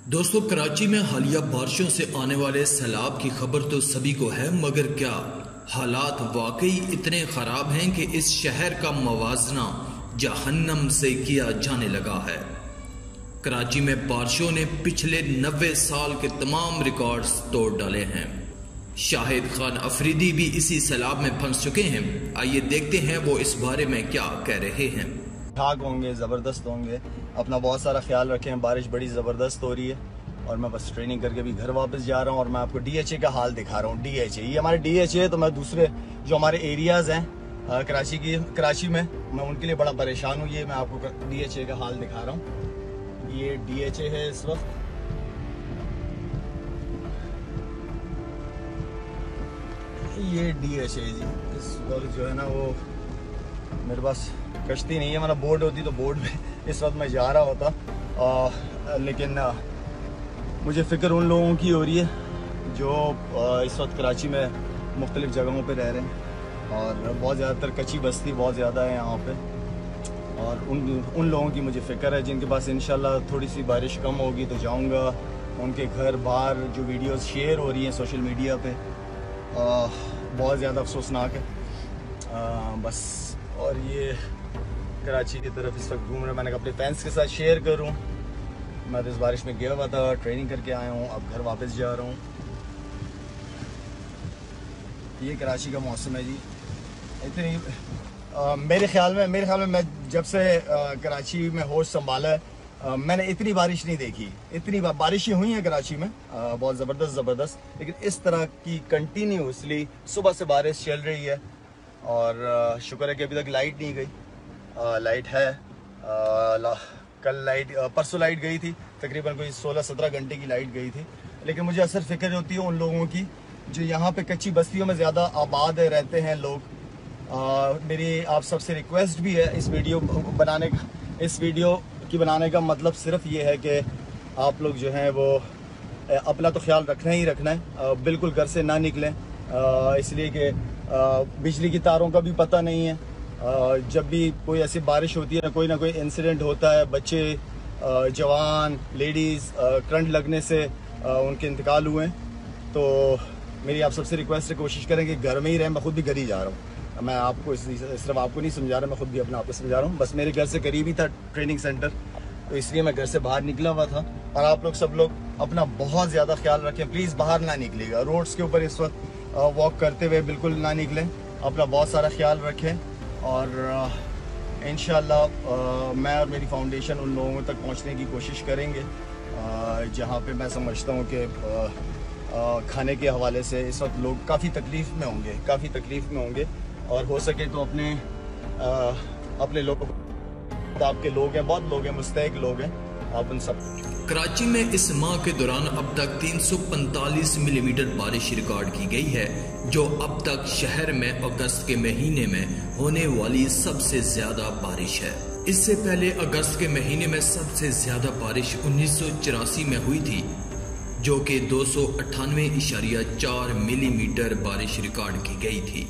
दोस्तों, कराची में हालिया बारिशों से आने वाले सैलाब की खबर तो सभी को है, मगर क्या हालात वाकई इतने ख़राब हैं कि इस शहर का मवाजना जहन्नम से किया जाने लगा है। कराची में बारिशों ने पिछले 90 साल के तमाम रिकॉर्ड्स तोड़ डाले हैं। शाहिद खान अफरीदी भी इसी सैलाब में फंस चुके हैं। आइए देखते हैं वो इस बारे में क्या कह रहे हैं। ठाक होंगे, ज़बरदस्त होंगे। अपना बहुत सारा ख्याल रखें। बारिश बड़ी ज़बरदस्त हो रही है और मैं बस ट्रेनिंग करके भी घर वापस जा रहा हूँ और मैं आपको DHA का हाल दिखा रहा हूँ। DHA ये हमारे DHA, तो मैं दूसरे जो हमारे एरियाज़ हैं कराची में, मैं उनके लिए बड़ा परेशान हूँ। ये मैं आपको DHA का हाल दिखा रहा हूँ। ये DHA है इस वक्त। ये DHA जी, इस वक्त जो है ना वो मेरे पास कश्ती नहीं है, मेरा बोट होती तो बोट में इस वक्त मैं जा रहा होता। लेकिन मुझे फ़िक्र उन लोगों की हो रही है जो इस वक्त कराची में मुख्तलिफ़ जगहों पे रह रहे हैं और बहुत ज़्यादातर कच्ची बस्ती बहुत ज़्यादा है यहाँ पे, और उन लोगों की मुझे फ़िक्र है जिनके पास इंशाल्लाह थोड़ी सी बारिश कम होगी तो जाऊँगा उनके घर। बाहर जो वीडियोस शेयर हो रही हैं सोशल मीडिया पे बहुत ज़्यादा अफसोसनाक है बस। और ये कराची की तरफ इस वक्त घूम रहा, मैंने कहा अपने फैंस के साथ शेयर करूं। मैं तो इस बारिश में गया हुआ था, ट्रेनिंग करके आया हूं, अब घर वापस जा रहा हूं। ये कराची का मौसम है जी। इतनी मेरे ख्याल में मैं जब से कराची में होश संभाला है मैंने इतनी बारिश नहीं देखी। इतनी बारिशें हुई हैं कराची में बहुत ज़बरदस्त, लेकिन इस तरह की कंटिन्यूसली सुबह से बारिश चल रही है। और शुक्र है कि अभी तक लाइट नहीं गई। लाइट है, परसों लाइट गई थी, तकरीबन कोई 16-17 घंटे की लाइट गई थी। लेकिन मुझे अक्सर फिक्र होती है उन लोगों की जो यहाँ पे कच्ची बस्तियों में ज़्यादा आबाद रहते हैं लोग। मेरी आप सबसे रिक्वेस्ट भी है इस वीडियो बनाने का मतलब सिर्फ ये है कि आप लोग जो हैं वो अपना तो ख्याल रखना ही रखना है। बिल्कुल घर से ना निकलें, इसलिए कि बिजली की तारों का भी पता नहीं है। जब भी कोई ऐसी बारिश होती है ना कोई इंसिडेंट होता है, बच्चे, जवान, लेडीज़ करंट लगने से उनके इंतकाल हुए। तो मेरी आप सबसे रिक्वेस्ट है, कोशिश करें कि घर में ही रहें। मैं खुद भी घर ही जा रहा हूँ, मैं आपको सिर्फ आपको नहीं समझा रहा, मैं खुद भी अपने आप को समझा रहा हूँ। बस मेरे घर से करीब ही था ट्रेनिंग सेंटर, तो इसलिए मैं घर से बाहर निकला हुआ था। और आप लोग सब लोग अपना बहुत ज़्यादा ख्याल रखें, प्लीज़ बाहर ना निकलिएगा। रोड्स के ऊपर इस वक्त वॉक करते हुए बिल्कुल ना निकलें, अपना बहुत सारा ख्याल रखें। और इंशाल्लाह मैं और मेरी फाउंडेशन उन लोगों तक पहुंचने की कोशिश करेंगे जहां पे मैं समझता हूं कि खाने के हवाले से इस वक्त लोग काफ़ी तकलीफ़ में होंगे। और हो सके तो अपने लोग, आपके लोग हैं, बहुत लोग हैं, मुस्तैक लोग हैं, आप उन सब। कराची में इस माह के दौरान अब तक 345 मिलीमीटर बारिश रिकॉर्ड की गई है, जो अब तक शहर में अगस्त के महीने में होने वाली सबसे ज्यादा बारिश है। इससे पहले अगस्त के महीने में सबसे ज्यादा बारिश 1984 में हुई थी, जो कि 298.4 मिलीमीटर बारिश रिकॉर्ड की गई थी।